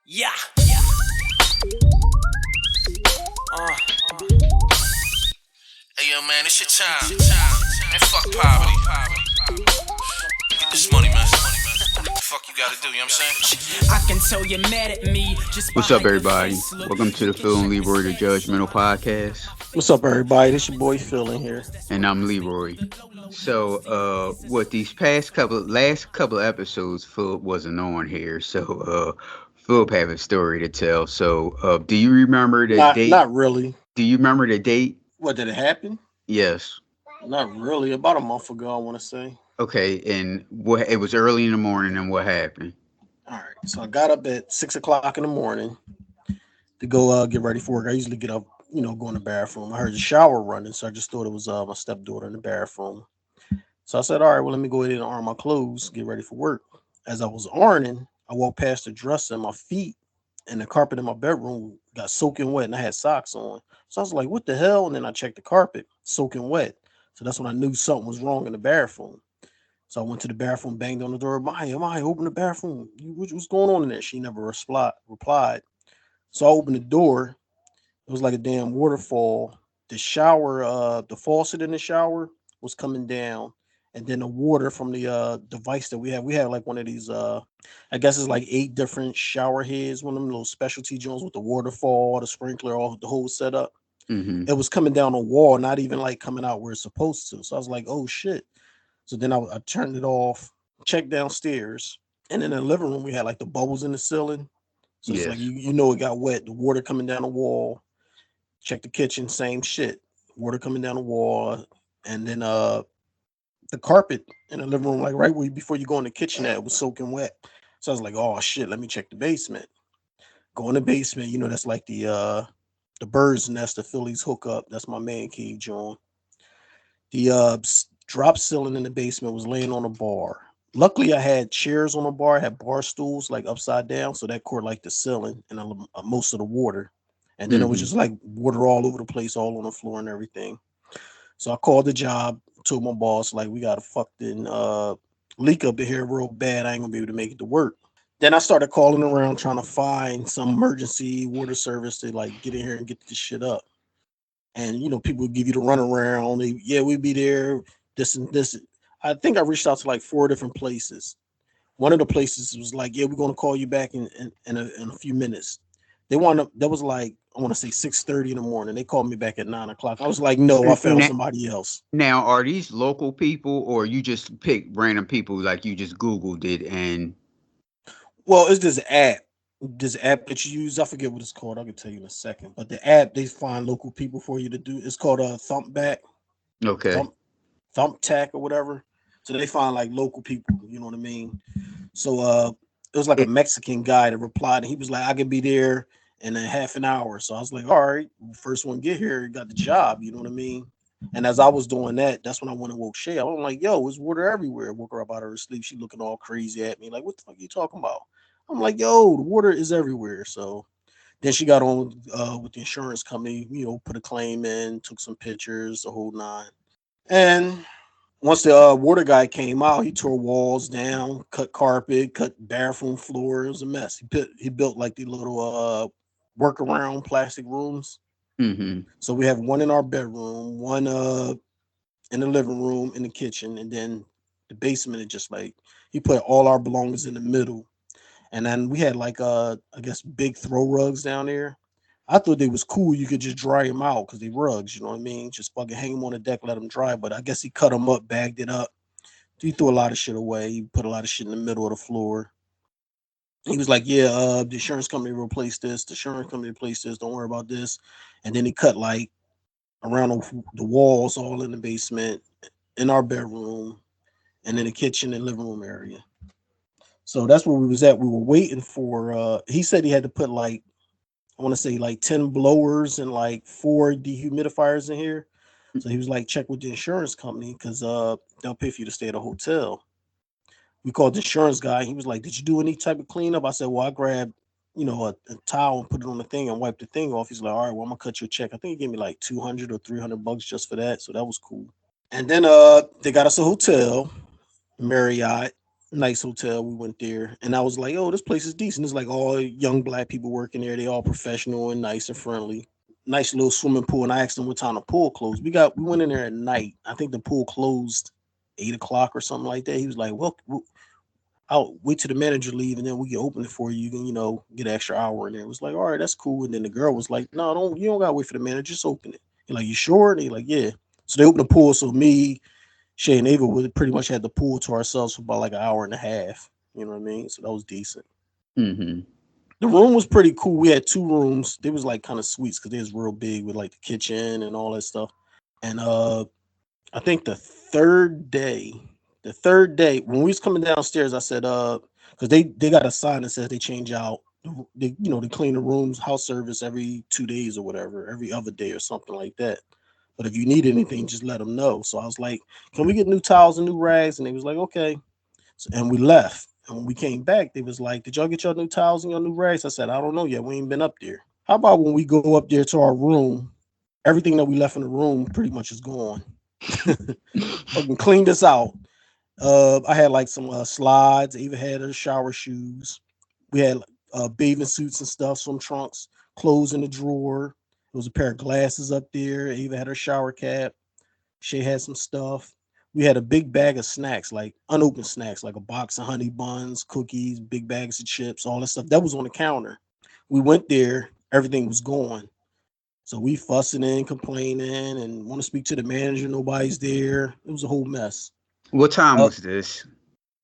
Yeah. Hey yo, man, it's your time. Man, fuck poverty. Get this money, man. Fuck you gotta do, you know what I'm saying? I can tell you're mad at me. What's up, everybody? Welcome to the Phil and Leroy the Judgmental Podcast, What's up, everybody? This your boy Phil in here. and I'm Leroy. So, what these last couple of episodes, Philip wasn't on here, so Philip have a story to tell. So, do you remember the Not date? not really. Do you remember the date? What did it happen? Yes. Not really. About a month ago, I want to say. Okay, and what? It was early in the morning, and what happened? All right. So I got up at 6 o'clock in the morning to go get ready for work. I usually get up, go in the bathroom. I heard the shower running, so I just thought it was my stepdaughter in the bathroom. So I said, all right, well, let me go ahead and iron my clothes, get ready for work. As I was ironing, I walked past the dresser and my feet and the carpet in my bedroom got soaking wet and I had socks on. So I was like, what the hell? And then I checked the carpet, soaking wet. So that's when I knew something was wrong in the bathroom. So I went to the bathroom, banged on the door. Maya, open the bathroom. What's going on in there? She never replied. So I opened the door. It was like a damn waterfall. The shower, the faucet in the shower was coming down, and then the water from the device that we have like one of these I guess it's like 8 different shower heads, one of them little specialty joints with the waterfall, the sprinkler, all the whole setup. Mm-hmm. It was coming down the wall, not even like coming out where it's supposed to. So I was like, oh shit. So then I turned it off, checked downstairs, and in the living room we had like the bubbles in the ceiling. So it's like Yes. you it got wet, the water coming down the wall. Check the kitchen, same shit. Water coming down the wall. And then the carpet in the living room, like right where before you go in the kitchen, that was soaking wet. So I was like, oh shit, let me check the basement. Go in the basement, that's like the bird's nest, the Phillies hook up. That's my man cave, John. The drop ceiling in the basement was laying on a bar. Luckily, I had chairs on the bar, I had bar stools like upside down, so that caught like the ceiling and most of the water. And then it was Mm-hmm. just like water all over the place, all on the floor and everything. So I called the job, told my boss, like, we got a fucking leak up in here real bad. I ain't gonna be able to make it to work. Then I started calling around trying to find some emergency water service to like get in here and get this shit up. And people would give you the runaround. Yeah, we'd be there. This and this. I think I reached out to like 4 different places. One of the places was like, yeah, we're gonna call you back in a few minutes. They wound up that was like I want to say 6:30 in the morning. They called me back at 9 o'clock. I was like, no, I found somebody else. Now, are these local people, or you just pick random people like you just Googled it and Well, it's this app that you use. I forget what it's called. I can tell you in a second. But the app they find local people for you to do. It's called Thumpback, okay? Thump Thumptack or whatever. So they find like local people. You know what I mean? So it was like a It, Mexican guy that replied, and he was like, I could be there in a half an hour. So I was like, all right, first one get here, got the job. You know what I mean? And as I was doing that, that's when I went and woke Shay. I'm like, yo, there's water everywhere. Woke her up out of her sleep. She looking all crazy at me, like, what the fuck are you talking about? I'm like, yo, the water is everywhere. So then she got on with the insurance company, put a claim in, took some pictures, the whole nine. And once the water guy came out, he tore walls down, cut carpet, cut bathroom floor. It was a mess. He built like the little workaround plastic rooms. mm-hmm. So we have one in our bedroom, one in the living room, in the kitchen, and then the basement is just like he put all our belongings in the middle. And then we had like I guess big throw rugs down there. I thought they was cool. You could just dry them out because they rugs, you know what I mean? Just fucking hang them on the deck, let them dry. But I guess he cut them up, bagged it up. He threw a lot of shit away. He put a lot of shit in the middle of the floor. He was like, "Yeah, the insurance company replaced this. The insurance company replaced this. Don't worry about this." And then he cut like around the walls, all in the basement, in our bedroom, and in the kitchen and living room area. So that's where we was at. We were waiting for. He said he had to put like I want to say like 10 blowers and like 4 dehumidifiers in here. So he was like, check with the insurance company because they'll pay for you to stay at a hotel. We called the insurance guy. He was like, did you do any type of cleanup? I said, well, I grabbed, a towel and put it on the thing and wiped the thing off. He's like, all right, well, I'm gonna cut you a check. I think he gave me like 200 or $300 just for that. So that was cool. And then they got us a hotel, Marriott. Nice hotel. We went there, and I was like, "Oh, this place is decent." It's like all young black people working there. They all professional and nice and friendly. Nice little swimming pool. And I asked them what time the pool closed. We went in there at night. I think the pool closed 8 o'clock or something like that. He was like, "Well, I'll wait till the manager leave, and then we can open it for you. You can, get an extra hour in there." It was like, "All right, that's cool." And then the girl was like, "No, don't you don't gotta wait for the manager. Just open it." You're like, "You sure?" And they like, "Yeah." So they opened the pool. So me, Shay, and Ava would pretty much had the pool to ourselves for about like an hour and a half. You know what I mean? So that was decent. Mm-hmm. The room was pretty cool. We had two rooms. They was like kind of suites because they was real big with like the kitchen and all that stuff. And I think the third day when we was coming downstairs, I said, because they got a sign that says they change out, they clean the rooms, house service every 2 days or whatever, every other day or something like that. But if you need anything, just let them know. So I was like, can we get new towels and new rags? And they was like, okay. So, and we left. And when we came back, they was like, did y'all get your new towels and your new rags? I said, I don't know yet. We ain't been up there. How about when we go up there to our room, everything that we left in the room pretty much is gone. Fucking cleaned us out. I had like some slides. I even had her shower shoes. We had bathing suits and stuff, some trunks, clothes in the drawer. There was a pair of glasses up there. I even had her shower cap. She had some stuff. We had a big bag of snacks, like unopened snacks, like a box of honey buns, cookies, big bags of chips, all that stuff. That was on the counter. We went there, everything was gone. So we fussing and complaining and want to speak to the manager. Nobody's there. It was a whole mess. What time Uh, was this?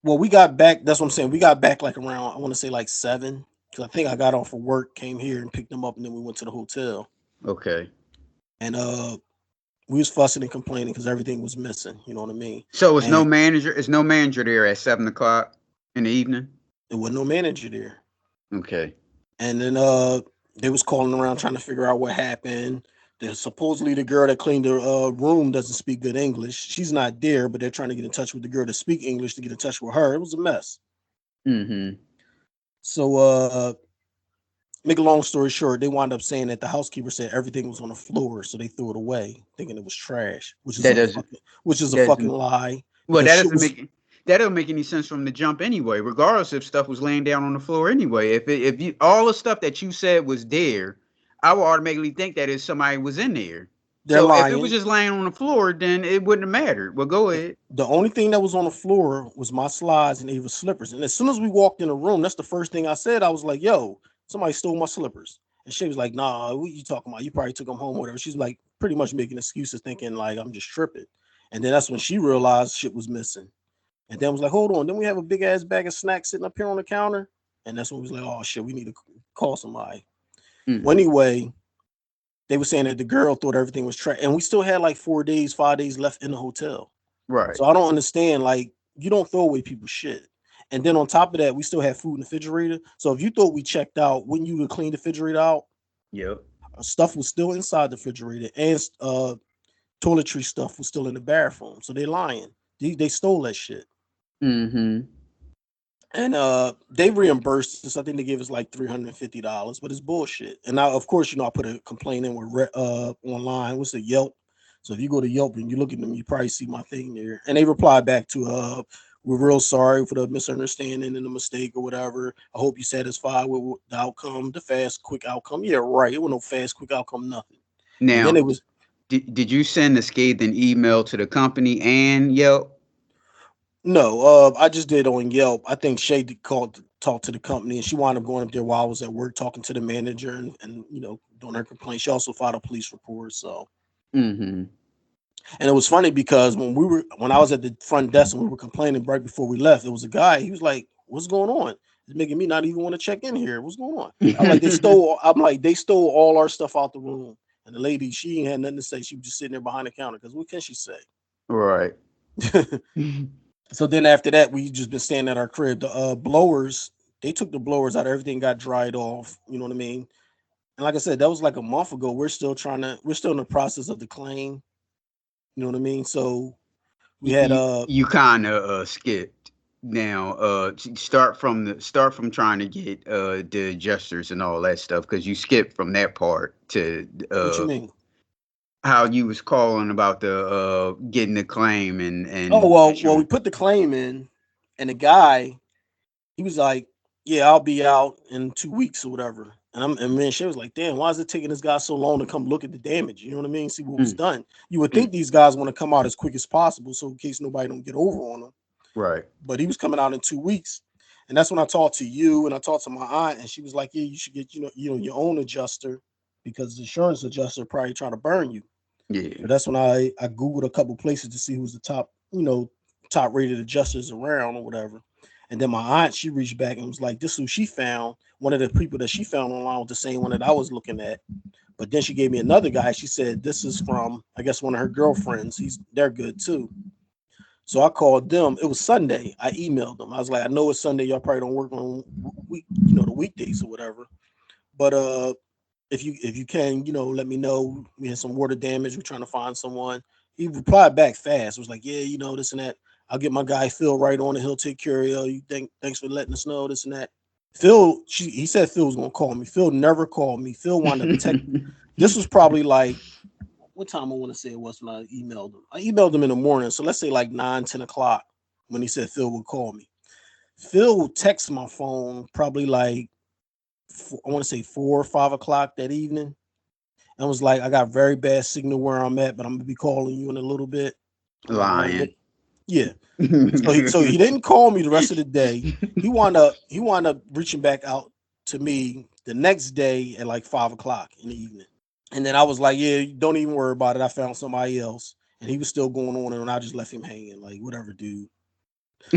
well, we got back. That's what I'm saying. We got back like around, I want to say like 7. Because I think I got off of work, came here and picked them up, and then we went to the hotel. Okay. And we was fussing and complaining because everything was missing. You know what I mean? So it's no And manager. It's no manager there at 7 o'clock in the evening. there was no manager there. Okay. And then they was calling around trying to figure out what happened. There's supposedly the girl that cleaned the room doesn't speak good English. She's not there, but they're trying to get in touch with the girl to speak English to get in touch with her. It was a mess. Mm-hmm. So make a long story short, they wound up saying that the housekeeper said everything was on the floor, so they threw it away, thinking it was trash, That doesn't. which is a fucking Doesn't. lie Well, because that shit doesn't was make. That doesn't make any sense from the jump anyway. Regardless if stuff was laying down on the floor anyway. If you all the stuff that you said was there, I would automatically think that if somebody was in there. they're So if it was lying. just laying on the floor, then it wouldn't have mattered. Well, go ahead. The only thing that was on the floor was my slides and Ava's slippers. And as soon as we walked in the room, that's the first thing I said. I was like, yo, somebody stole my slippers. And she was like, nah, what you talking about? You probably took them home or whatever. She's like pretty much making excuses, thinking like I'm just tripping. And then that's when she realized shit was missing. And then was like, hold on. Then we have a big ass bag of snacks sitting up here on the counter. And that's when we was like, oh shit, we need to call somebody. Well, Mm-hmm. anyway, they were saying that the girl thought everything was trash. And we still had like 4 days, 5 days left in the hotel. Right. So I don't understand. Like, you don't throw away people's shit. And then on top of that, we still have food in the refrigerator. So if you thought we checked out, wouldn't you have cleaned the refrigerator out? Yep. Our stuff was still inside the refrigerator, and toiletry stuff was still in the bathroom. So they're lying. They stole that shit. Mm-hmm. And they reimbursed us. I think they gave us like $350, but it's bullshit. And now, of course, I put a complaint in with online. What's the Yelp? So if you go to Yelp and you look at them, you probably see my thing there. And they replied back to we're real sorry for the misunderstanding and the mistake or whatever. I hope you satisfied with the outcome, the fast, quick outcome. Yeah, right. It was no fast, quick outcome, nothing. And then Now, it was did you send a scathing email to the company and Yelp? no, I just did on Yelp. I think Shay called to talk to the company, and she wound up going up there while I was at work talking to the manager and doing her complaint. She also filed a police report. So, Mm-hmm. and it was funny because when I was at the front desk and we were complaining right before we left, there was a guy. He was like, "What's going on? It's making me not even want to check in here. What's going on?" I'm like, "They stole." I'm like, "They stole all our stuff out the room." And the lady, she ain't had nothing to say. She was just sitting there behind the counter because what can she say? Right. So then after that, we just been staying at our crib. The blowers, they took the blowers out. Everything got dried off. You know what I mean? And like I said, that was like a month ago. We're still in the process of the claim. You know what I mean? So we had You kind of skipped now. Start from trying to get the adjusters and all that stuff because you skipped from that part to what you mean? how you was calling about the getting the claim Oh and well, we issuing. put the claim in, And the guy, he was like, "Yeah, I'll be out in 2 weeks or whatever." And man, she was like, "Damn, why is it taking this guy so long to come look at the damage? You know what I mean? See what was Mm, done. You would mm, think these guys want to come out as quick as possible, so in case nobody don't get over on them. right. But he was coming out in 2 weeks, and that's when I talked to you and I talked to my aunt, and she was like, "Yeah, you should get your own adjuster because the insurance adjuster probably trying to burn you." Yeah. So that's when I googled a couple places to see who's the top rated adjusters around or whatever. And then my aunt, she reached back and was like, "This is who she found. One of the people that she found online was the same one that I was looking at." But then she gave me another guy. She said, "This is from, I guess, one of her girlfriends. They're good too." So I called them. It was Sunday. I emailed them. I was like, "I know it's Sunday. Y'all probably don't work on the weekdays or whatever. But if you can, let me know. We had some water damage. We're trying to find someone." He replied back fast. It was like, "Yeah, this and that. I'll get my guy Phil right on it. He'll take care of you. Thanks for letting us know this and that." He said Phil was gonna call me. Phil never called me. Phil wound up This was probably like, what time I want to say it was when I emailed him. I emailed him in the morning. So let's say like 9, 10 o'clock when he said Phil would call me. Phil texted my phone probably like, I want to say 4 or 5 o'clock that evening. And was like, "I got very bad signal where I'm at, but I'm gonna be calling you in a little bit." I'm like, "All right, Lying. yeah." So he didn't call me the rest of the day. He wound up reaching back out to me the next day at like 5 o'clock in the evening. And then I was like, "Yeah, don't even worry about it. I found somebody else." And he was still going on, and I just left him hanging, like, whatever, dude.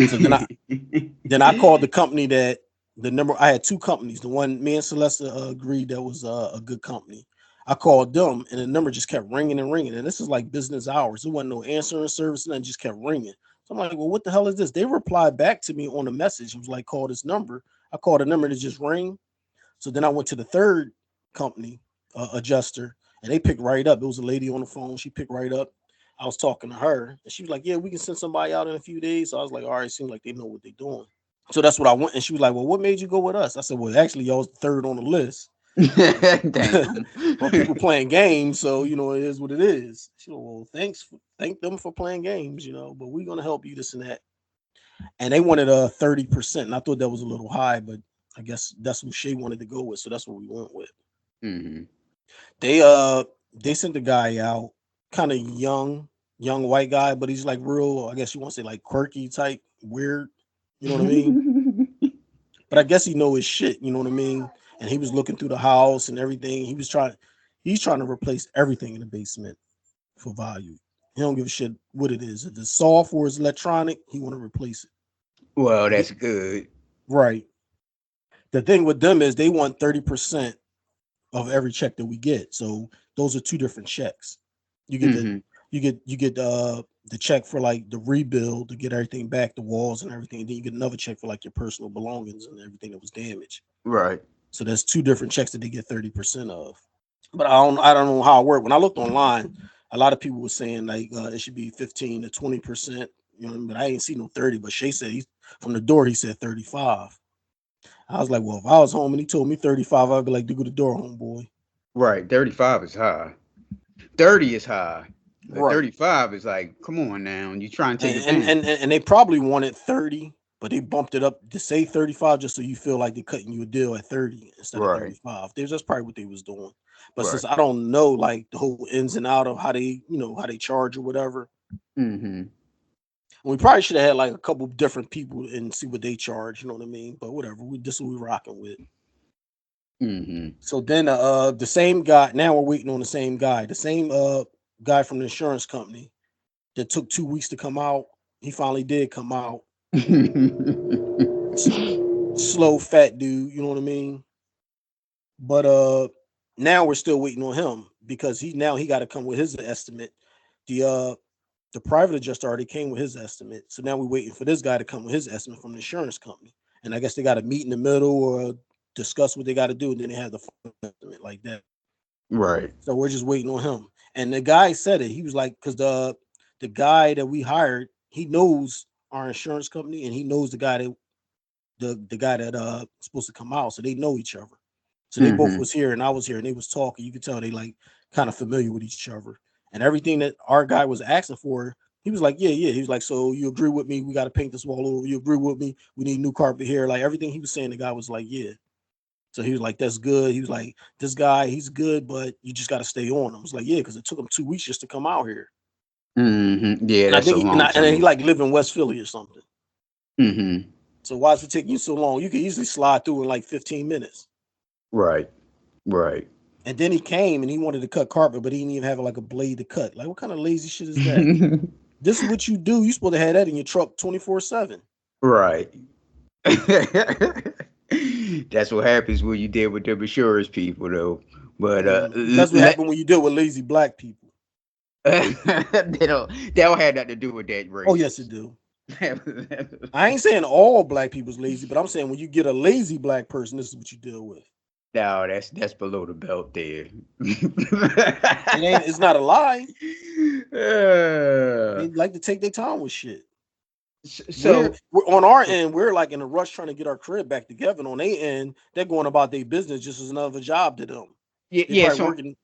So then I called the company that the number. I had two companies. The one me and Celeste agreed that was a good company. I called them, and the number just kept ringing and ringing. And this is like business hours. There wasn't no answering service, and it just kept ringing. So I'm like, "Well, what the hell is this?" They replied back to me on a message. It was like, "Call this number." I called a number to just ring. So then I went to the third company adjuster, and they picked right up. It was a lady on the phone. She picked right up. I was talking to her, and she was like, "Yeah, we can send somebody out in a few days." So I was like, "All right, seems like they know what they're doing." So that's what I went. And she was like, "Well, what made you go with us?" I said, "Well, actually, y'all was the third on the list, Damn. but people playing games, so it is what it is." She was, "Well, thank them for playing games, but we're gonna help you this and that." And they wanted a 30%, and I thought that was a little high, but I guess that's what Shay wanted to go with, so that's what we went with. Hmm. They uh they sent the guy out, kind of young white guy, but he's like real, I guess you want to say like quirky type, weird, you know what I mean? But I guess he know his shit, you know what I mean? And he was looking through the house and everything. He's trying to replace everything in the basement for value. He don't give a shit what it is. If it's soft or it's electronic, he want to replace it. Well, He- that's good. right. The thing with them is they want 30% of every check that we get. So those are two different checks. You get the Hmm. you get the check for like the rebuild to get everything back, the walls and everything. And then you get another check for like your personal belongings and everything that was damaged. Right. So there's two different checks that they get 30% of. But I don't know how it worked. When I looked online, a lot of people were saying like it should be 15 to 20%. But I ain't seen no 30. But Shay said from the door he said 35. I was like, well, if I was home and he told me 35, I'd be like, "Do go the door, homeboy." Right. 35 is high. 30 is high. But Right. 35 is like, come on now. You try and take And, advantage. and and and they probably wanted 30, but they bumped it up to say 35 just so you feel like they're cutting you a deal at 30 instead of Right. 35. That's probably what they was doing. But Right. since I don't know like the whole ins and out of how they charge or whatever, Hmm. we probably should have had like a couple different people and see what they charge, you know what I mean? But whatever, this is what we rocking with. Hmm. So then the same guy, now we're waiting on the same guy. The same guy from the insurance company that took 2 weeks to come out. He finally did come out. S- Slow fat dude, you know what I mean? But now we're still waiting on him because he got to come with his estimate. The private adjuster already came with his estimate. So now we're waiting for this guy to come with his estimate from the insurance company. And I guess they got to meet in the middle or discuss what they got to do, and then they have the final estimate like that. Right. So we're just waiting on him. And the guy said it. He was like, because the guy that we hired, he knows our insurance company, and he knows the guy that supposed to come out, so they know each other. So they both Hmm. was here, and I was here, and they was talking. You could tell they like kind of familiar with each other, and everything that our guy was asking for, He was like, yeah, yeah. He was like, so you agree with me? We got to paint this wall over. You agree with me? We need new carpet here. Like everything he was saying, the guy was like, yeah. So he was like, that's good. He was like, this guy, he's good, but you just got to stay on him. I was like, yeah, because it took him 2 weeks just to come out here. Yeah, And I that's a think, long and then he time. like live in West Philly or something. Mm-hmm. So why is it taking you so long? You could easily slide through in like 15 minutes. Right. Right. And then he came and he wanted to cut carpet, but he didn't even have like a blade to cut. Like, what kind of lazy shit is that? This is what you do. You supposed to have that in your truck 24/7. Right. That's what happens when you deal with the insurance people, though. But That's what happened when you deal with lazy black people. they don't have nothing to do with that Oh, yes, it race. do. I ain't saying all black people's lazy, but I'm saying when you get a lazy black person, this is what you deal with. No, that's below the belt there. It's not a lie. Uh, They like to take their time with shit. We're, so we're on our end, we're like in a rush trying to get our crib back together. And on their end, they're going about their business just as another job to them. yeah, They yeah. probably So working.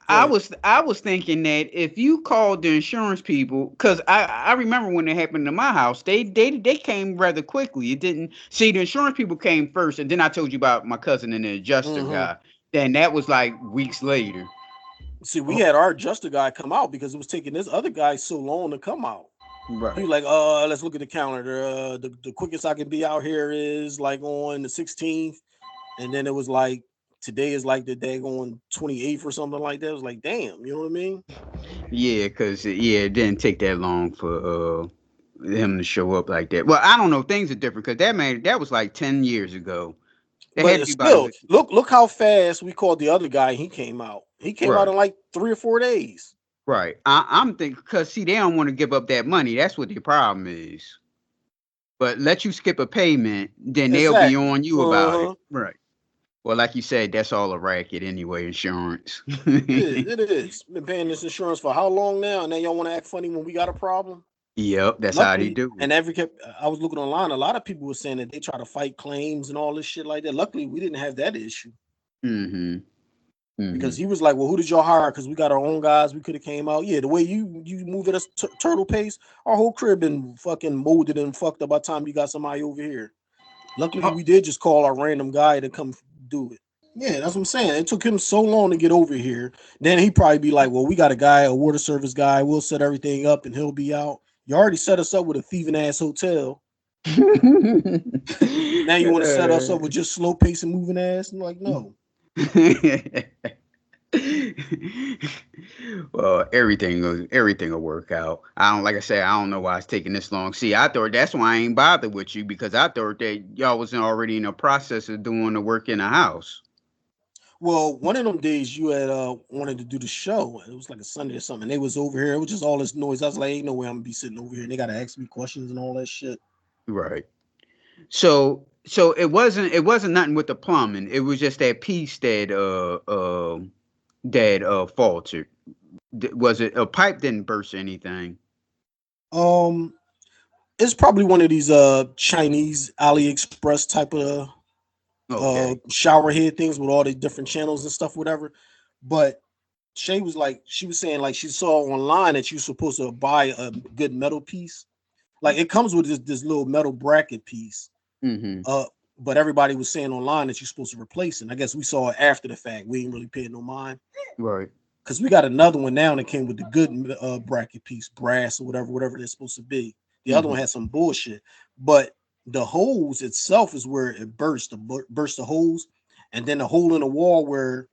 Go I ahead. was I was thinking that if you called the insurance people, because I remember when it happened to my house, they came rather quickly. It didn't see the insurance people came first, and then I told you about my cousin and the adjuster Mm-hmm. guy. Then that was like weeks later. See, we Oh, had our adjuster guy come out because it was taking this other guy so long to come out. He right. was like, let's look at the calendar. The quickest I can be out here is like on the 16th. And then it was like today is like the day on 28th or something like that. It was like, damn, you know what I mean? Yeah, because it didn't take that long for him to show up like that. Well, I don't know. Things are different because that was like 10 years ago. That But had to it's be about a still, good. look how fast we called the other guy. He came out. He came out Right. in like 3 or 4 days. Right. I'm thinking because see, they don't want to give up that money. That's what the problem is. But let you skip a payment, then they'll be Exactly. on you about it. Uh-huh. Right. Well, like you said, that's all a racket anyway, insurance. It is. It is. Been paying this insurance for how long now? And then y'all want to act funny when we got a problem? Yep, that's how they Luckily, do it. and I was looking online. A lot of people were saying that they try to fight claims and all this shit like that. Luckily, we didn't have that issue Mm-hmm. Mm-hmm. because he was like, "Well, who did y'all hire? Because we got our own guys. We could have came out. Yeah, the way you move at a turtle pace, our whole crib been fucking molded and fucked up by the time you got somebody over here. Luckily, Oh, we did just call our random guy to come do it. Yeah, that's what I'm saying. It took him so long to get over here. Then he probably be like, "Well, we got a guy, a water service guy. We'll set everything up, and he'll be out." You already set us up with a thieving ass hotel. Now you want to set us up with just slow pace and moving ass? I'm like, no. Well, everything will work out. I don't like I said, I don't know why it's taking this long. See, I thought that's why I ain't bothered with you because I thought that y'all was already in the process of doing the work in the house. Well, one of them days you had wanted to do the show. It was like a Sunday or something. They was over here. It was just all this noise. I was like, ain't no way I'm gonna be sitting over here. And they gotta ask me questions and all that shit. Right. So it wasn't nothing with the plumbing. It was just that piece that faltered. Was it a pipe didn't burst or anything? Um, it's probably one of these Chinese AliExpress type of Okay. shower head things with all the different channels and stuff, whatever. But Shay was like, she was saying like she saw online that you're supposed to buy a good metal piece. Like it comes with this little metal bracket piece. Mm-hmm. Uh, but everybody was saying online that you're supposed to replace it. And I guess we saw it after the fact. We ain't really paying no mind Right. because we got another one now that came with the good bracket piece, brass or whatever it's supposed to be. The other one Mm-hmm. had some bullshit, but the hose itself is where it burst the hose, and then the hole in the wall where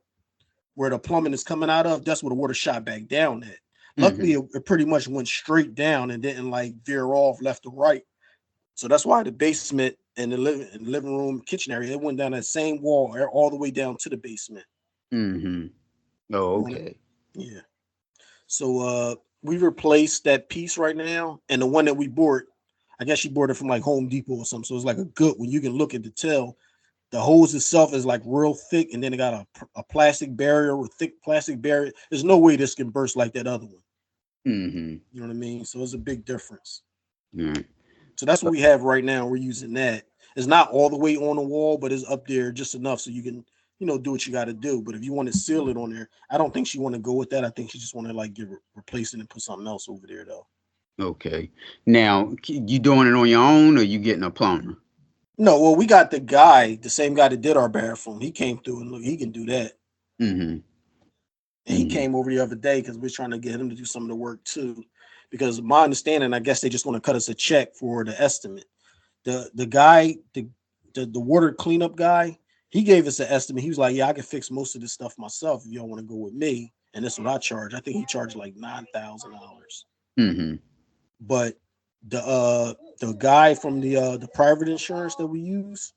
the plumbing is coming out of, that's where the water shot back down at. Luckily, Mm-hmm. it pretty much went straight down and didn't like veer off left or right. So that's why the basement and the living room, kitchen area, it went down that same wall all the way down to the basement. Mm-hmm. Oh, You want it? okay. Yeah. So we replaced that piece right now, and the one that we bought, I guess she bought it from like Home Depot or something. So it's like a good one. You can look at the tell. The hose itself is like real thick, and then it got a plastic barrier or thick plastic barrier. There's no way this can burst like that other one. Mm-hmm. You know what I mean? So it's a big difference. Yeah. So that's what we have right now. We're using that. It's not all the way on the wall, but it's up there just enough so you can, do what you got to do. But if you want to seal it on there, I don't think she want to go with that. I think she just want to like replace it and put something else over there though. Okay. Now, you doing it on your own, or you getting a plumber? No, well, we got the same guy that did our bathroom. He came through and look, he can do that. Mm-hmm. And he came over the other day because we're trying to get him to do some of the work too. Because my understanding, I guess they just want to cut us a check for the estimate. The guy, the water cleanup guy, he gave us an estimate. He was like, "Yeah, I can fix most of this stuff myself if y'all want to go with me." And that's what I charge. I think he charged like $9,000. Mm-hmm. But the guy from the private insurance that we use,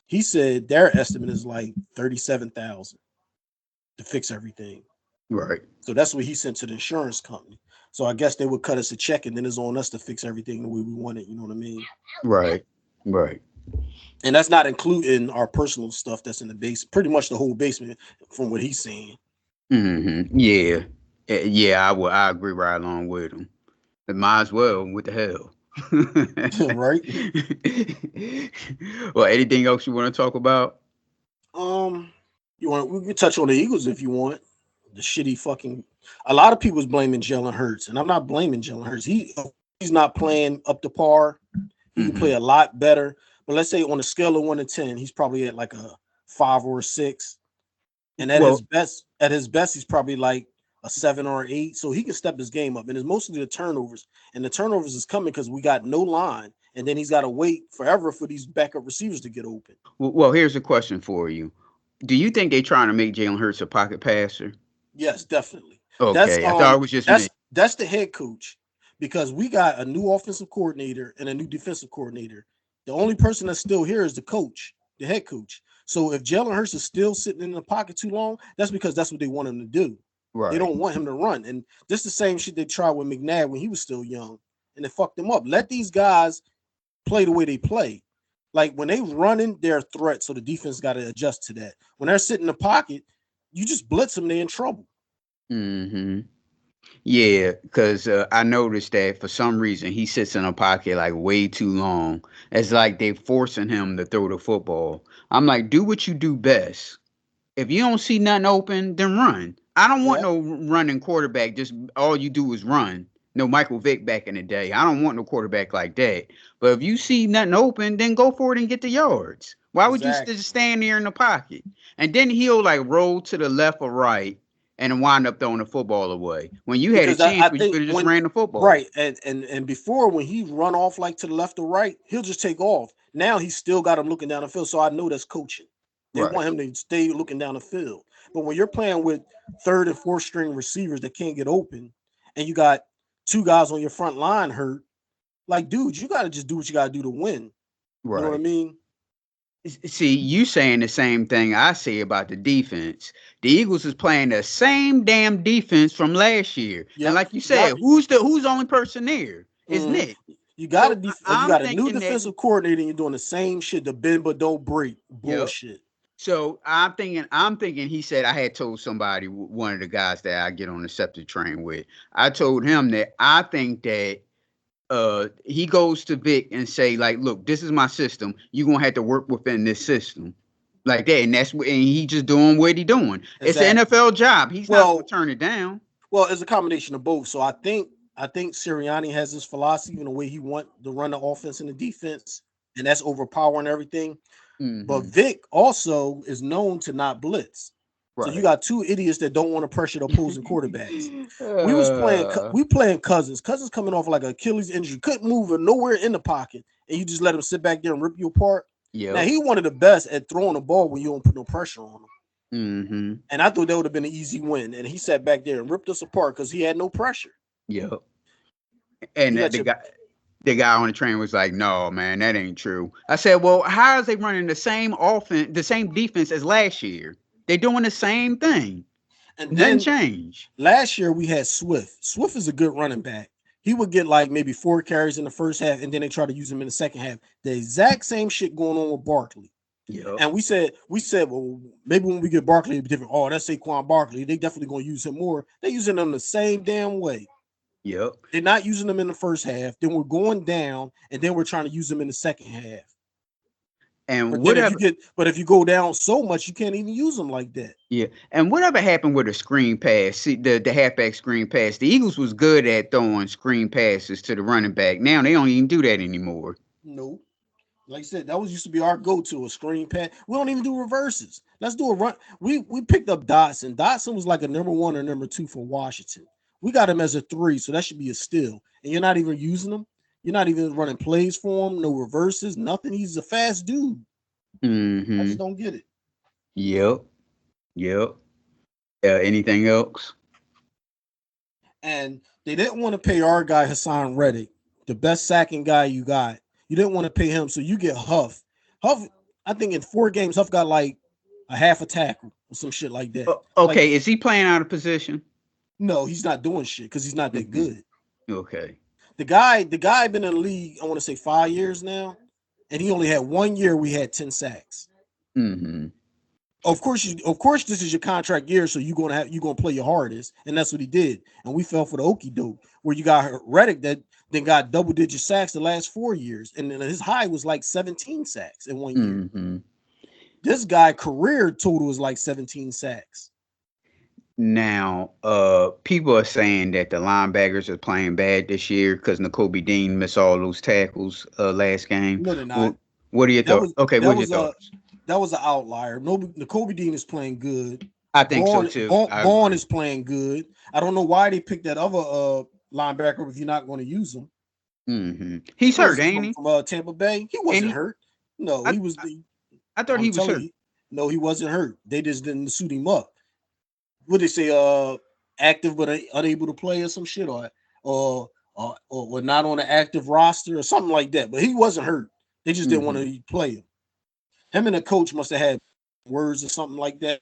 he said their estimate is like 37,000 to fix everything. Right. So that's what he sent to the insurance company. So I guess they would cut us a check, and then it's on us to fix everything the way we want it. You know what I mean? Right. Right. And that's not including our personal stuff that's in the base, pretty much the whole basement, from what he's saying. Mm-hmm. Yeah. Yeah, I would. I agree right along with him. It might as well. What the hell? Right? Well, anything else you want to talk about? Um, we can touch on the Eagles if you want. The shitty fucking. A lot of people's blaming Jalen Hurts, and I'm not blaming Jalen Hurts. He's not playing up to par. He can play Mm-hmm. a lot better. But let's say on a scale of 1 to 10, he's probably at like a 5 or a 6. And Well, at his best, he's probably like a 7 or 8. So he can step his game up. And it's mostly the turnovers. And the turnovers is coming because we got no line. And then he's got to wait forever for these backup receivers to get open. well, here's a question for you. Do you think they trying to make Jalen Hurts a pocket passer? Yes, definitely. That's Okay, I thought it was just me. that's the head coach, because we got a new offensive coordinator and a new defensive coordinator. The only person that's still here is the coach, the head coach. So if Jalen Hurts is still sitting in the pocket too long, that's because that's what they want him to do. They Right. don't want him to run. And this the same shit they tried with McNabb when he was still young, and it fucked him up. Let these guys play the way they play. Like when they running, they're a threat, so the defense got to adjust to that. When they're sitting in the pocket, you just blitz them, they're in trouble. Mm-hmm. Yeah, because I noticed that for some reason he sits in a pocket like way too long. It's like they forcing him to throw the football. I'm like, do what you do best. If you don't see nothing open, then run. I don't want Yeah, no running quarterback. Just all you do is run. No Michael Vick back in the day. I don't want no quarterback like that. But if you see nothing open, then go for it and get the yards. Why would you exactly. just stand there in the pocket? And then he'll like roll to the left or right and wind up throwing the football away. When you had a Because chance I where you think could have just when ran the football. right and before when he run off like to the left or right, he'll just take off. Now he's still got him looking down the field, so I know that's coaching. They Right. want him to stay looking down the field. But when you're playing with third and fourth string receivers that can't get open, and you got two guys on your front line hurt, like dude, you got to just do what you got to do to win. You know what I Right. mean? See, you saying the same thing I say about the defense. The Eagles is playing the same damn defense from last year, and Yep. like you said, who's the only person there? It's Mhm. Nick. You got So you I'm got a new thinking that defensive coordinator, and you're doing the same shit, the bend but don't break yep. bullshit. So I'm thinking he said I had told somebody one of the guys that I get on the septic train with. I told him that I think that he goes to Vic and say like, look, this is my system. You're gonna have to work within this system. Like that, and that's what and he just doing what he doing. It's an Exactly. NFL job. He's not gonna Well, turn it down. Well, it's a combination of both. So I think Sirianni has this philosophy in the way he want to run the offense and the defense, and that's overpowering everything. But Hmm. Vic also is known to not blitz. So you Right. got two idiots that don't want to pressure the opposing quarterbacks. uh, We playing Cousins. Cousins coming off like an Achilles injury, couldn't move or nowhere in the pocket, and you just let him sit back there and rip you apart. Now yep. he one of the best at throwing the ball when you don't put no pressure on him. Hmm. And I thought that would have been an easy win. And he sat back there and ripped us apart because he had no pressure. Yep. And You that let the your guy on the train was like, "No, man, that ain't true." I said, "Well, how is they running the same offense, the same defense as last year? They doing the same thing. and Nothing then changed." last year we had Swift. Swift is a good running back. He would get like maybe 4 carries in the first half, and then they try to use him in the second half. The exact same shit going on with Barkley. Yep. And we said, well, maybe when we get Barkley, it'll be different. Oh, that's Saquon Barkley. They definitely gonna use him more. They're using him the same damn way. Yep. They're not using them in the first half. Then we're going down, and then we're trying to use them in the second half. And But then whatever, if you go down so much, you can't even use them like that. yeah, and whatever happened with the screen pass? See, the halfback screen pass. The Eagles was good at throwing screen passes to the running back. Now they don't even do that anymore. No. Like I said, that was used to be our go-to, a screen pass. We don't even do reverses. Let's do a run. We picked up Dotson. Dotson was like a number 1 or number 2 for Washington. We got him as a 3, so that should be a steal. And you're not even using him. You're not even running plays for him. No reverses, nothing. He's a fast dude. I just don't get it. Yep. Yep. Anything else? And they didn't want to pay our guy Hassan Reddick, the best sacking guy you got. You didn't want to pay him, so you get Huff. Huff, I think in 4 games, Huff got like a half a tackle or some shit like that. Okay, like, is he playing out of position? No, he's not doing shit because he's not that good. Okay. The guy been in the league, I want to say 5 years now, and he only had 1 year we had 10 sacks. Of course, this is your contract year, so you're gonna play your hardest, and that's what he did. And we fell for the okie doke, where you got Reddick that then got double-digit sacks the last 4 years, and then his high was like 17 sacks in 1 year. This guy career total is like 17 sacks. Now, people are saying that the linebackers are playing bad this year because N'Kobe Dean missed all those tackles last game. No, they're not. What are your thoughts? Okay, what are your thoughts? That was an outlier. N'Kobe Dean is playing good. I think so too. Vaughn is playing good. I don't know why they picked that other linebacker if you're not going to use him. He's hurt, ain't he? From Tampa Bay. He wasn't hurt. No, he was. I thought he was hurt. No, he wasn't hurt. They just didn't suit him up. What they say? Active but unable to play or some shit, or not on an active roster or something like that. But he wasn't hurt. They just didn't want to play him. Him and the coach must have had words or something like that.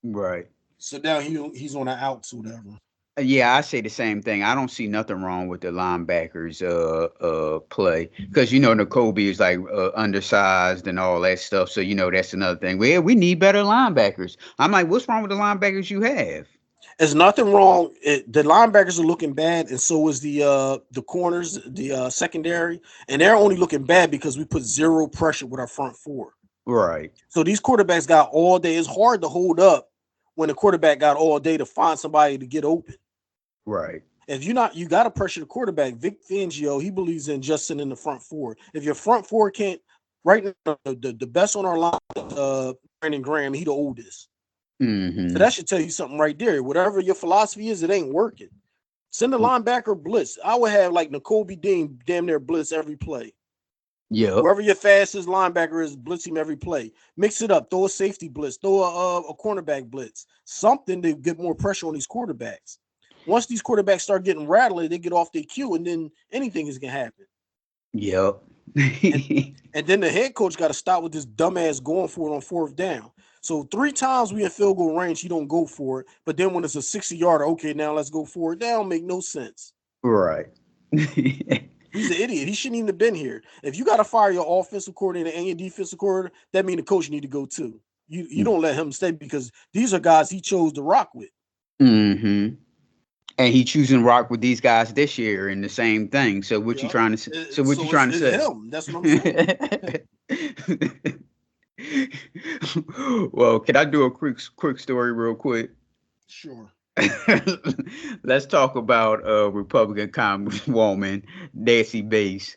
Right. So now he's on the outs or whatever. Yeah, I say the same thing. I don't see nothing wrong with the linebackers play because N'Kobe is like undersized and all that stuff. So that's another thing. We need better linebackers. I'm like, what's wrong with the linebackers you have? There's nothing wrong. The linebackers are looking bad, and so is the corners, the secondary, and they're only looking bad because we put zero pressure with our front 4. Right. So these quarterbacks got all day. It's hard to hold up when the quarterback got all day to find somebody to get open. Right. If you got to pressure the quarterback. Vic Fangio, he believes in just sitting in the front 4. If your front 4 can't, right now, the best on our line, Brandon Graham, he the oldest. So that should tell you something right there. Whatever your philosophy is, it ain't working. Send the linebacker blitz. I would have like N'Kobe Dean damn near blitz every play. Yeah. Whoever your fastest linebacker is, blitz him every play. Mix it up. Throw a safety blitz. Throw a cornerback blitz. Something to get more pressure on these quarterbacks. Once these quarterbacks start getting rattling, they get off their cue, and then anything is gonna happen. Yep. and then the head coach got to stop with this dumbass going for it on 4th down. So 3 times we in field goal range, he don't go for it. But then when it's a 60-yarder, okay, now let's go for it. That don't make no sense. Right. He's an idiot. He shouldn't even have been here. If you got to fire your offensive coordinator and your defensive coordinator, that means the coach need to go too. You don't let him stay because these are guys he chose to rock with. And he choosing rock with these guys this year in the same thing. So what you trying to say? So what you trying to say? Him. That's what I'm saying. Well, can I do a quick story real quick? Sure. Let's talk about Republican Congresswoman Nancy Mace.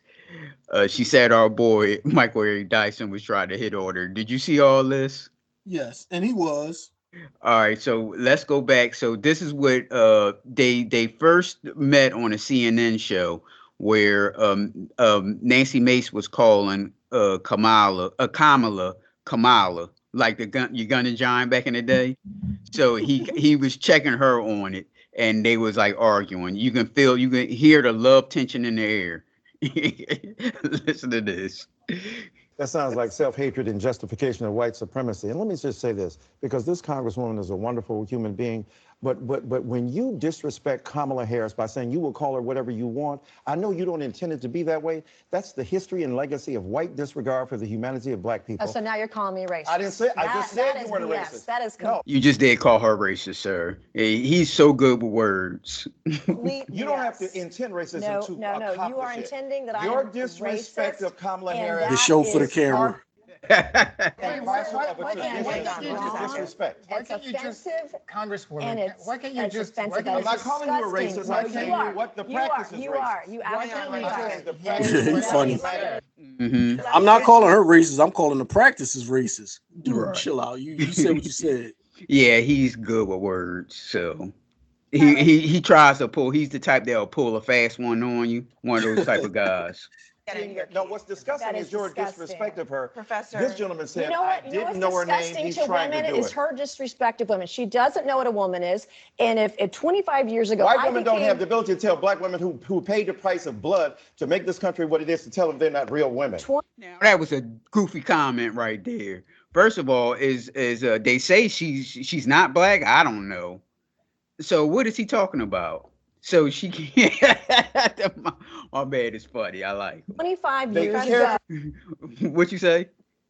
She said our boy Michael Eric Dyson was trying to hit on her. Did you see all this? Yes, and he was. All right, so let's go back. So this is what they first met on a CNN show where Nancy Mace was calling Kamala, like the gun giant back in the day. So he was checking her on it, and they was like arguing. You can hear the love tension in the air. Listen to this. That sounds like self-hatred and justification of white supremacy. And let me just say this, because this Congresswoman is a wonderful human being, but when you disrespect Kamala Harris by saying you will call her whatever you want, I know you don't intend it to be that way. That's the history and legacy of white disregard for the humanity of black people. Oh, so now you're calling me racist. I didn't say, I just said you weren't a racist. That is no. You just did call her racist, sir. He's so good with words. You don't have to intend racism to accomplish you are it. intending that Your I am disrespect racist, of Kamala Harris. The show for the camera. Disrespect. Why can't you just, Congresswoman, why can't you just, I'm not calling you a racist. I'm saying what the practice is racist. You why can't we just, The practice He's funny. Mhm. I'm not calling her racist. I'm calling the practices racist. Dude, Right. chill out. You said what you said. Yeah, he's good with words. So he tries to pull. He's the type that'll pull a fast one on you. One of those type of guys. No, what's disgusting That is is your disgusting. disrespect of her. Professor. This gentleman said, You know what? I You know didn't what's know her name. disgusting He's to trying women to do is it. her disrespect of women. She doesn't know what a woman is. And if 25 years ago, White women don't have the ability to tell black women who paid the price of blood to make this country what it is to tell them they're not real women. Now that was a goofy comment right there. First of all, is they say she's not black. I don't know. So what is he talking about? So she can't. My man is funny. I like him. 25 They years care ago. What you say?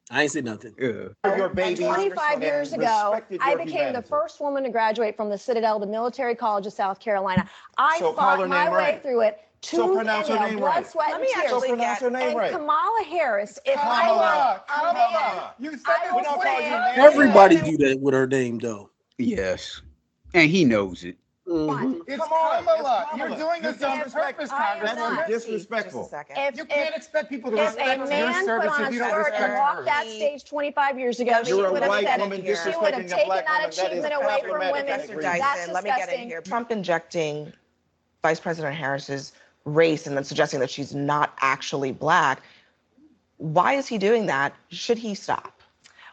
I ain't say nothing. for your baby. 25 years ago, I became the first woman to graduate from the Citadel, the military college of South Carolina. I So call her fought my name way right. through it. So pronounce her name blood, right. sweat, Let and me tears. So pronounce her name And right. Kamala Harris, if Kamala, I Kamala, you said I it will 20 say times. Everybody do that with her name, though. Yes, and he knows it. Mhm. It's Come on, Kamala. it's You're Kamala. doing this on disrespect- purpose, I am That's not. Congresswoman. disrespectful. Just a second. If, You can't expect people to if a respect your man put service on if a you don't skirt and respect walked hers. that stage 25 years ago, she You're a would have white said woman she would disrespecting have a taken black that woman. That is achievement away from problematic. women. Professor That's Dyson, let me get in disgusting. here. Trump injecting Vice President Harris's race and then suggesting that she's not actually black. Why is he doing that? Should he stop?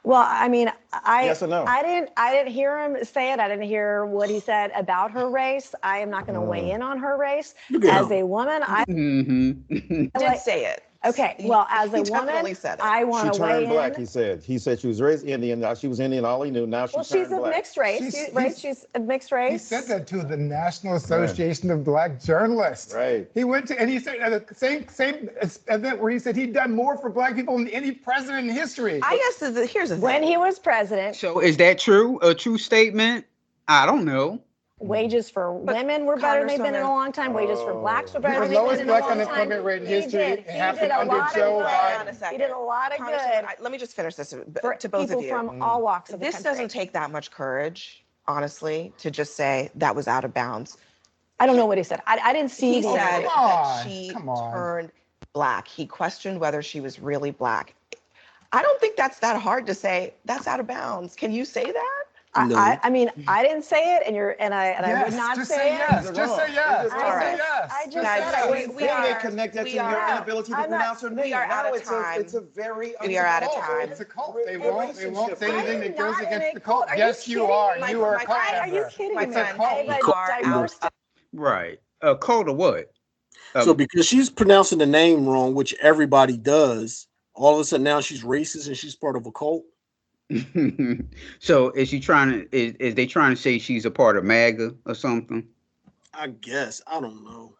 Well, I mean, Yes or no? I didn't hear him say it. I didn't hear what he said about her race. I am not going to weigh in on her race. Look at As him. a woman, I Mm-hmm. Did say it. okay. Well, as a He woman, definitely said it. I She want to weigh turned black, in. he said. He said she was raised Indian. Now she was Indian, all he knew. Now she Well, turned she's of black. mixed race, right? She's of mixed race. He said that to the National Association of Black Journalists. Right. He went to, and he said at the same event where he said he'd done more for black people than any president in history. I guess here's the thing. When he was president, So is that true? A true statement? I don't know. wages for women were better than they've been in a long time. Wages for blacks were better than they've been in a Lowest black long time. unemployment rate in history. He It did. He happened did a under lot Joe of Biden. good. He did a lot of Congresswoman, good let me just finish this for to both people of you. from all walks of the This country. doesn't take that much courage, honestly, to just say that was out of bounds. I don't know what he said. I didn't see He the said Come on, that she come on. turned black. He questioned whether she was really black. I don't think that's that hard to say. That's out of bounds. Can you say that? No. I mean, I didn't say it, and I would not just say say it. yes. Just say yes. All Just right. say yes. I just Guys, said we it. Then they are- connect that we to your are- inability to I'm not- pronounce her name. we are out Now of it's time. a very We are out of Cult. time. It's a cult. They A won't say relationship. anything that goes I'm not in against a the cult. cult. Are Yes, you you are. kidding me? You are a My cult friend, Are you member. kidding My me? friend, I we have are a out diverse. Right. A code of what? So because she's pronouncing the name wrong, which everybody does, all of a sudden now she's racist and she's part of a cult. So is she trying to is they trying to say she's a part of MAGA or something? I guess. I don't know.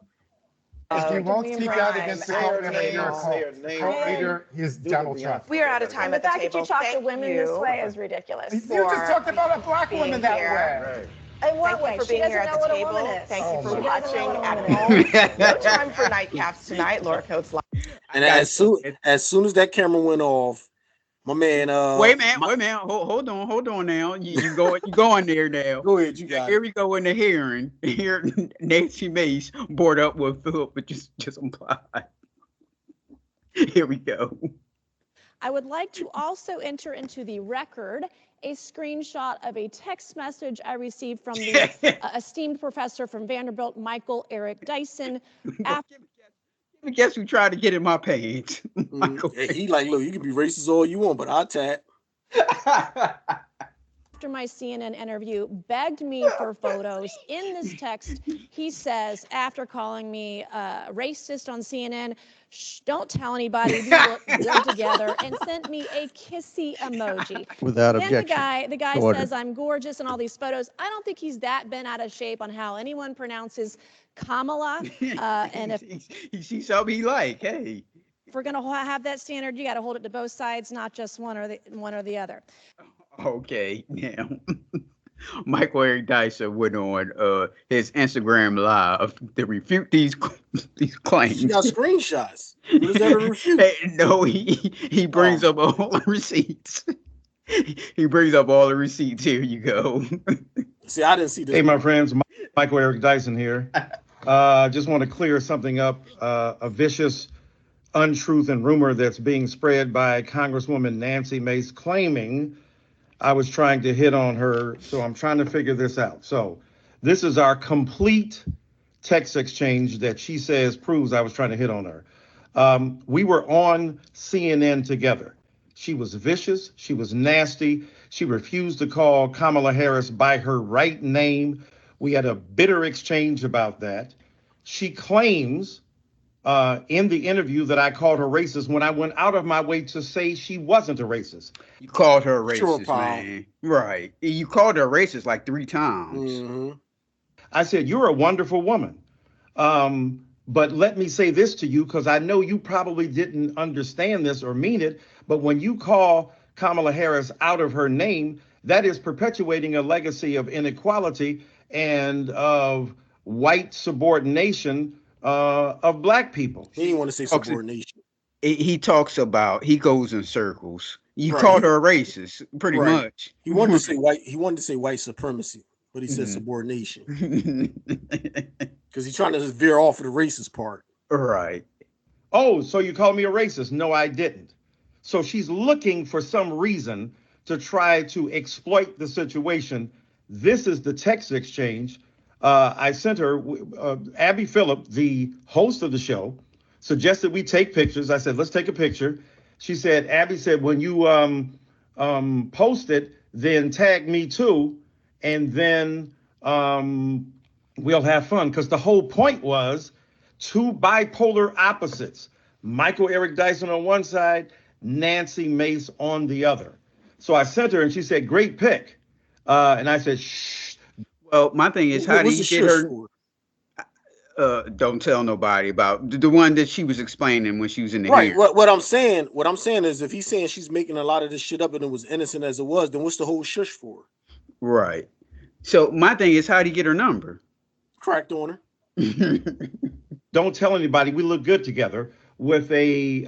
If you won't William speak Bryan. out against the Say cult her member, name, you're a say her cult. name. Cult leader is Do the Donald Beyonce. Trump. We are out of time And the at the fact that table. you talk to Thank women you. this way is ridiculous. You just talked about a black being woman that here. way. Right. In what Thank way? you for She being here doesn't at know the what a woman table. is. Thank Oh you for my She doesn't know watching what a at woman is. home. No time for nightcaps tonight. Laura Coates Live. And as soon as that camera went off, my man Wait a minute. Hold on now. You going there now. Go ahead, you got Here it. we go in the hearing. Here Nancy Mace board up with Philip, but just implied. Here we go. I would like to also enter into the record a screenshot of a text message I received from the esteemed professor from Vanderbilt, Michael Eric Dyson. Guess who tried to get in my pants? Michael. He like, look, you can be racist all you want, but I tap. After my CNN interview, begged me for photos. In this text, he says, after calling me racist on CNN, shh, don't tell anybody, we look good together, and sent me a kissy emoji. Without Then objection. the guy Order. says I'm gorgeous in all these photos. I don't think he's that bent out of shape on how anyone pronounces Kamala. And if he sees something he like, hey. we're going to have that standard, you got to hold it to both sides, not just one or the other. Okay, now. Michael Eric Dyson went on his Instagram live to refute these claims. She got screenshots. What is there to refute? Hey, no, he brings up all the receipts. He brings up all the receipts. Here you go. See, I didn't see this. Hey, my friends, Michael Eric Dyson here. Just want to clear something up. A vicious untruth and rumor that's being spread by Congresswoman Nancy Mace, claiming I was trying to hit on her. So I'm trying to figure this out. So this is our complete text exchange that she says proves I was trying to hit on her. We were on CNN together. She was vicious. She was nasty. She refused to call Kamala Harris by her right name. We had a bitter exchange about that. She claims in the interview that I called her racist when I went out of my way to say she wasn't a racist. You called her a Sure, racist, pal. man. Right. You called her a racist like 3 times. Mm-hmm. I said, you're a wonderful woman. But let me say this to you, because I know you probably didn't understand this or mean it, but when you call Kamala Harris out of her name, that is perpetuating a legacy of inequality and of white subordination of black people. He didn't want to say subordination. He talks about, he goes in circles. You Right. called her a racist, pretty Right. much. He wanted to say white. He wanted to say white supremacy, but he said Mhm. subordination because he's trying to veer off of the racist part. Right. Oh, so you called me a racist? No, I didn't. So she's looking for some reason to try to exploit the situation. This is the text exchange. I sent her, Abby Phillip, the host of the show, suggested we take pictures. I said, let's take a picture. She said, Abby said, when you post it, then tag me too, and then we'll have fun. Because the whole point was 2 bipolar opposites. Michael Eric Dyson on one side, Nancy Mace on the other. So I sent her and she said, great pick. And I said, shh. Well, my thing is, how do What's you the get shush her? for? Don't tell nobody about the one that she was explaining when she was in the Right. hearing. What I'm saying is, if he's saying she's making a lot of this shit up and it was innocent as it was, then what's the whole shush for? Right. So my thing is, how do you get her number? Cracked on her. Don't tell anybody. We look good together with a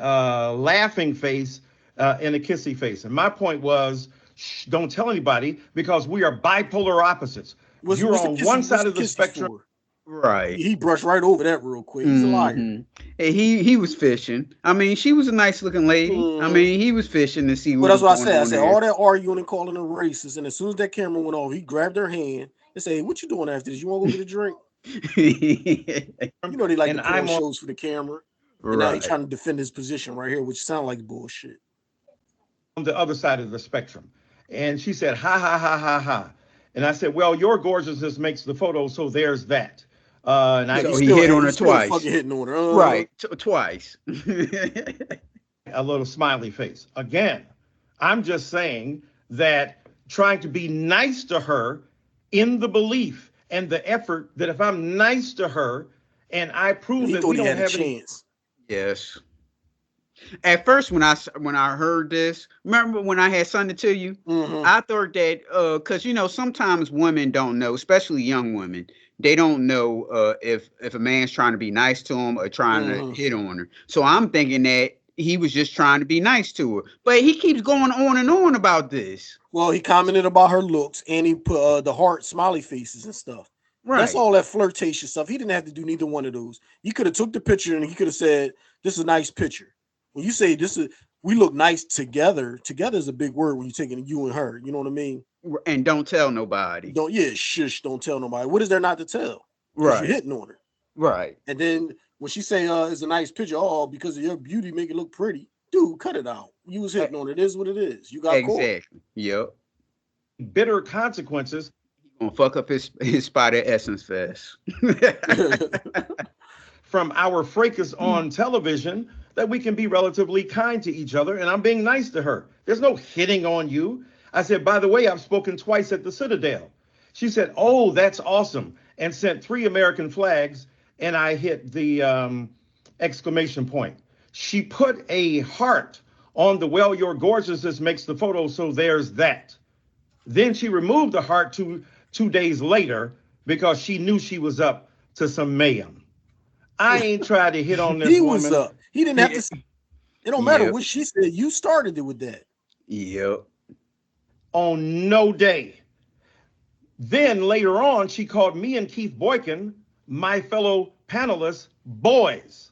laughing face and a kissy face. And my point was, shh, don't tell anybody, because we are bipolar opposites. You're on one side of the spectrum. For? Right. He brushed right over that real quick. He's a liar. Mhm. Hey, he was fishing. I mean, she was a nice looking lady. I mean, he was fishing to see But what that's was what I going said. I on said there. all that arguing and calling her racist, and as soon as that camera went off, he grabbed her hand and said, hey, what you doing after this? You want to go get a drink? You know they like to put on shows for the camera. And now he's trying to defend his position right here, which sounds like bullshit. On the other side of the spectrum. And she said, ha, ha, ha, ha, ha. And I said, well, your gorgeousness makes the photo, so there's that. And so he hit on her twice. Fucking hitting on her. Right, twice. A little smiley face. Again, I'm just saying that trying to be nice to her in the belief and the effort that if I'm nice to her and I prove that we don't have a chance. Yes. At first, when I heard this, remember when I had sent it to you, I thought that because sometimes women don't know, especially young women, they don't know if a man's trying to be nice to them or trying to hit on her. So I'm thinking that he was just trying to be nice to her, but he keeps going on and on about this. Well, he commented about her looks and he put the heart smiley faces and stuff. Right. That's all that flirtatious stuff. He didn't have to do neither one of those. You could have took the picture and he could have said, "This is a nice picture." When you say we look nice together. Together is a big word when you're taking you and her. You know what I mean? And don't tell nobody. Shush, don't tell nobody. What is there not to tell? Right. You're hitting on her. Right. And then when she say it's a nice picture, because of your beauty, make it look pretty. Dude, cut it out. You was hitting on it. It is what it is. You got exactly. Caught. Yep. Bitter consequences. Gonna fuck up his spot at Essence Fest. From our fracas on television, that we can be relatively kind to each other, and I'm being nice to her. There's no hitting on you. I said, by the way, I've spoken twice at the Citadel. She said, oh, that's awesome, and sent 3 American flags, and I hit the exclamation point. She put a heart on the well, your gorgeousness makes the photo, so there's that. Then she removed the heart two days later because she knew she was up to some mayhem. I ain't tried to hit on this He woman. was up. He didn't have to. It don't matter Yep. what she said. You started it with that. Yep. On no day. Then later on, she called me and Keith Boykin, my fellow panelists, boys.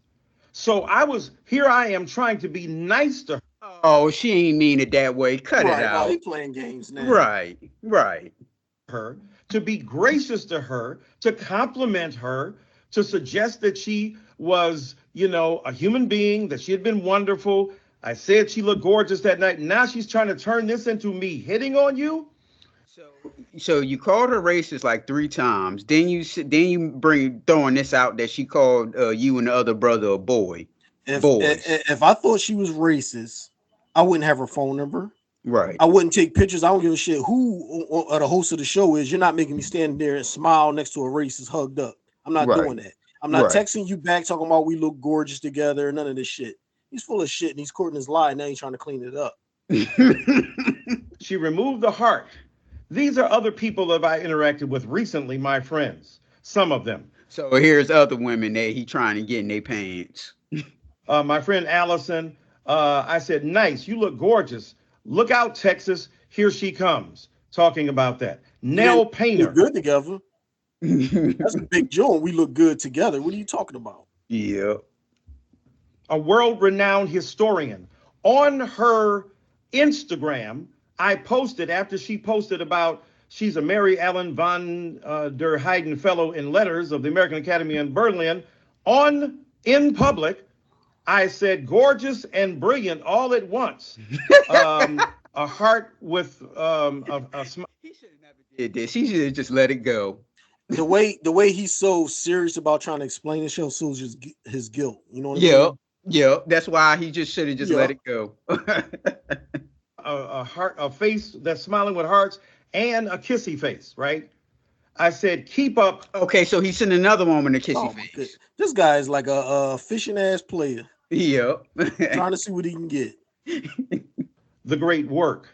So I am trying to be nice to her. Oh, she ain't mean it that way. Cut it Right. Oh, out. he playing games now. Right. Right. Her, to be gracious to her, to compliment her, to suggest that she was, a human being, that she had been wonderful. I said she looked gorgeous that night. Now she's trying to turn this into me hitting on you. So you called her racist like 3 times. Then you bring throwing this out that she called you and the other brother a boy. Boys. If I thought she was racist, I wouldn't have her phone number. Right. I wouldn't take pictures. I don't give a shit who the host of the show is. You're not making me stand there and smile next to a racist hugged up. I'm not doing that. I'm not texting you back talking about we look gorgeous together. None of this shit. He's full of shit and he's courting his lie. Now he's trying to clean it up. She removed the heart. These are other people that I interacted with recently, my friends. Some of them. So here's other women that he trying to get in their pants. My friend Allison, I said, nice, you look gorgeous. Look out, Texas, here she comes. Talking about that. Nell Painter. We're good together. That's a big joint. We look good together. What are you talking about? Yeah. A world-renowned historian. On her Instagram, I posted, after she posted about she's a Mary Ellen von der Heyden Fellow in Letters of the American Academy in Berlin, in public, I said gorgeous and brilliant all at once. A heart with a smile. He should have never did this. He should have just let it go. The way he's so serious about trying to explain the show shows his guilt. You know what I mean? Yeah. That's why he just should have just let it go. A heart, a face that's smiling with hearts, and a kissy face, right? I said, keep up. Okay, so he's sending another woman a kissy face. This guy is like a fishing ass player. Yep. Trying to see what he can get. The great work.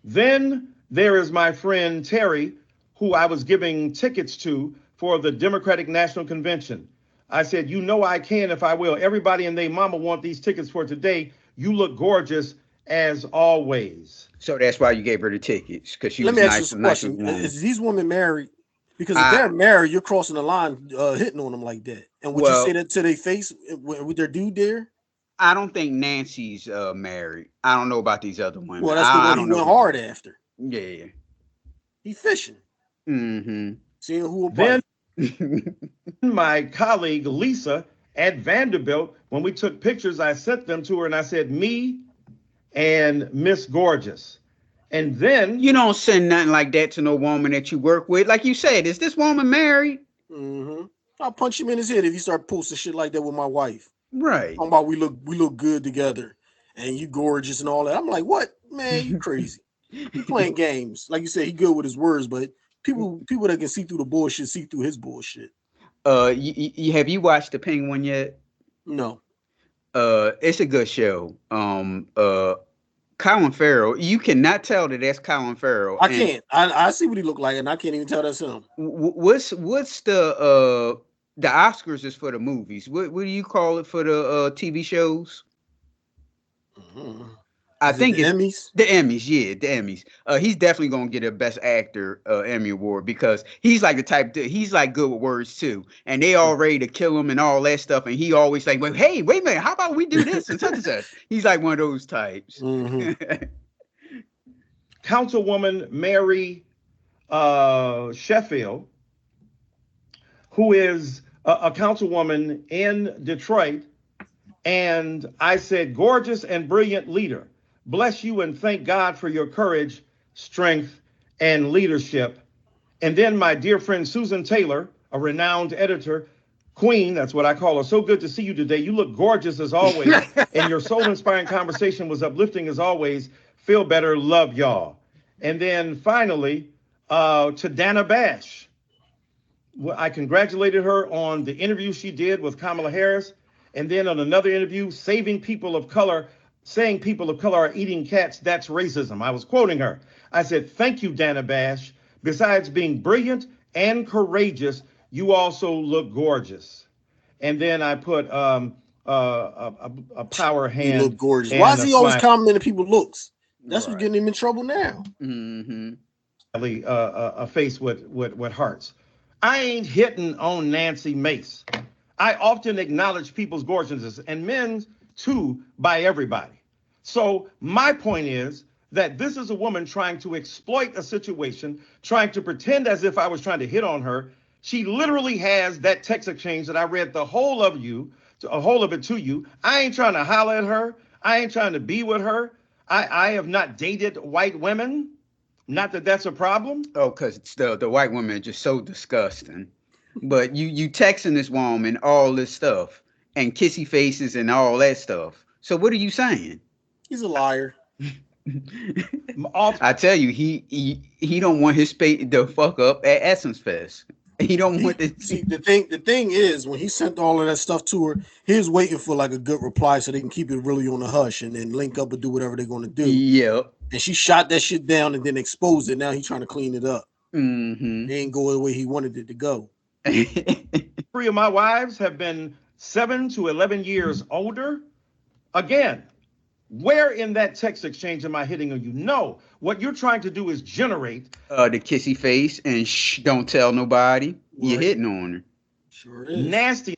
Then there is my friend Terry, who I was giving tickets to for the Democratic National Convention. I said, I can if I will. Everybody and their mama want these tickets for today. You look gorgeous as always. So that's why you gave her the tickets, because she Let was me nice. ask you a question. Is these women married? Because if they're married, you're crossing the line, hitting on them like that. And would you say that to their face with their dude there? I don't think Nancy's married. I don't know about these other women. Well, that's the one he went hard after. Yeah. He fishing. Mm-hmm. Seeing who will bite. Then my colleague Lisa at Vanderbilt, when we took pictures, I sent them to her and I said, me and Miss Gorgeous. And then you don't send nothing like that to no woman that you work with. Like you said, is this woman married? Mm-hmm. I'll punch him in his head if you start posting shit like that with my wife. Right. Talking about we look good together and you gorgeous and all that. I'm like, what? Man, you crazy. He playing games. Like you said, he good with his words, but people that can see through the bullshit see through his bullshit. Have you watched The Penguin yet? No. It's a good show. Colin Farrell, you cannot tell that that's Colin Farrell. I can't. I see what he look like, and I can't even tell that's him. What's the Oscars is for the movies? What do you call it for the TV shows? Mm-hmm. I think it's Emmys. The Emmys, yeah, the Emmys. He's definitely gonna get a Best Actor Emmy award because he's like the type he's like good with words too, and they all ready to kill him and all that stuff, and he always like, well, hey, wait a minute, how about we do this and such and such? He's like one of those types. Mm-hmm. Councilwoman Mary Sheffield, who is a councilwoman in Detroit, and I said, gorgeous and brilliant leader. Bless you and thank God for your courage, strength, and leadership. And then my dear friend Susan Taylor, a renowned editor, Queen, that's what I call her. So good to see you today. You look gorgeous as always. And your soul-inspiring conversation was uplifting as always. Feel better. Love y'all. And then finally, to Dana Bash. I congratulated her on the interview she did with Kamala Harris. And then on another interview, saying people of color are eating cats, that's racism. I was quoting her. I said, thank you, Dana Bash. Besides being brilliant and courageous, you also look gorgeous. And then I put a power hand. He look gorgeous. And why is he always smile. complimenting people's looks? That's Right. what's getting him in trouble now. Mm-hmm. A face with hearts. I ain't hitting on Nancy Mace. I often acknowledge people's gorgeousness, and men's too, by everybody. So my point is that this is a woman trying to exploit a situation, trying to pretend as if I was trying to hit on her. She literally has that text exchange that I read the whole of it to you. I ain't trying to holler at her. I ain't trying to be with her. I have not dated white women. Not that that's a problem. Oh, because the white women are just so disgusting. But you texting this woman all this stuff and kissy faces and all that stuff. So what are you saying? He's a liar. I tell you, he don't want his space to fuck up at Essence Fest. He don't want to see the thing is when he sent all of that stuff to her, he was waiting for like a good reply so they can keep it really on the hush and then link up and do whatever they're going to do. Yep. And she shot that shit down and then exposed it. Now he's trying to clean it up. Mm-hmm. It ain't go the way he wanted it to go. 3 of my wives have been 7 to 11 years older. Again, where in that text exchange am I hitting on you? No, what you're trying to do is generate the kissy face and don't tell nobody. Right. You're hitting on her. Sure is. Nastiness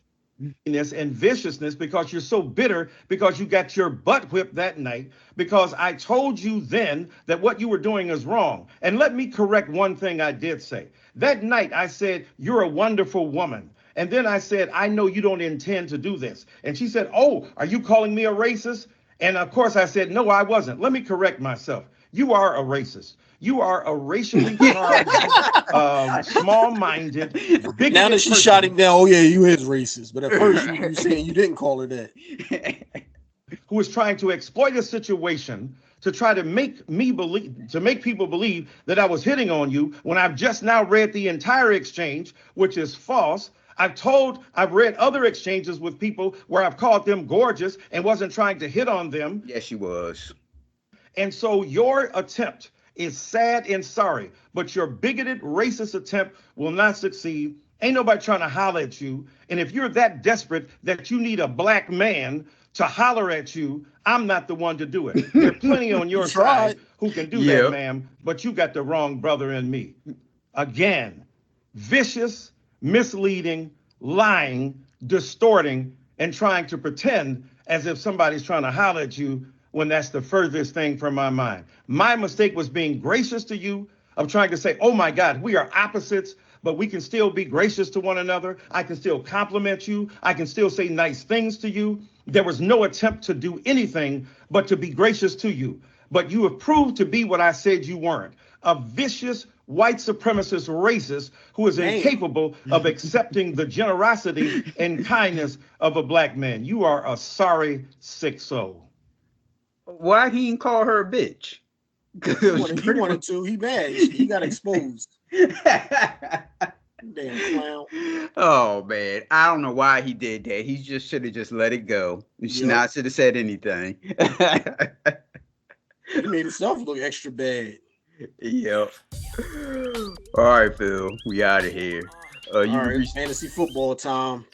and viciousness because you're so bitter because you got your butt whipped that night because I told you then that what you were doing is wrong. And let me correct one thing I did say. That night I said, you're a wonderful woman. And then I said, I know you don't intend to do this. And she said, oh, are you calling me a racist? And of course I said, no, I wasn't. Let me correct myself. You are a racist. You are a racially charged, small-minded, bigoted now that she person. shot him down, oh yeah, you is racist. But at first you were saying you didn't call her that. Who is trying to exploit a situation to try to make people believe that I was hitting on you when I've just now read the entire exchange, which is false. I've read other exchanges with people where I've called them gorgeous and wasn't trying to hit on them. Yes, you was. And so your attempt is sad and sorry, but your bigoted, racist attempt will not succeed. Ain't nobody trying to holler at you. And if you're that desperate that you need a black man to holler at you, I'm not the one to do it. There are plenty on your side who can do that, ma'am, but you got the wrong brother in me. Again, vicious, misleading, lying, distorting, and trying to pretend as if somebody's trying to holler at you when that's the furthest thing from my mind. My mistake was being gracious to you, of trying to say, oh my God, we are opposites, but we can still be gracious to one another. I can still compliment you. I can still say nice things to you. There was no attempt to do anything but to be gracious to you. But you have proved to be what I said you weren't. A vicious, white supremacist racist who is incapable of accepting the generosity and kindness of a black man. You are a sorry, sick soul. Why he didn't call her a bitch? He wanted to. He mad. He got exposed. Damn clown. Oh man, I don't know why he did that. He just should have just let it go. He should not have said anything. He made himself look extra bad. Yep. All right, Phil, we out of here. All right, fantasy football time.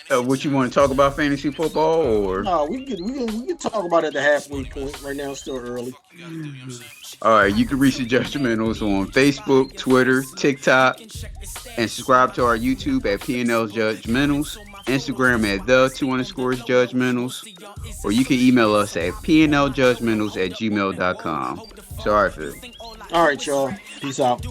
What you want to talk about, fantasy football, or? No, we can talk about it at the halfway point. Right now, it's still early. All right, you can reach the Judgementals on Facebook, Twitter, TikTok, and subscribe to our YouTube at pnljudgementals, Instagram at _Judgementals, or you can email us at pnljudgementals@gmail.com. Sorry, Phil. All right, y'all. Peace out.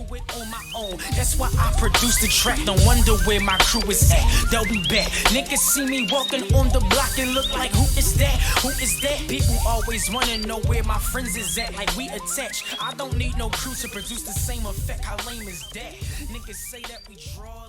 That's why I produced the track. Don't wonder where my crew is at. They'll be back. Niggas see me walking on the block and look like, who is that? Who is that? People always wanna know where my friends is at. Like we attached. I don't need no crew to produce the same effect. How lame is that? Niggas say that we draw.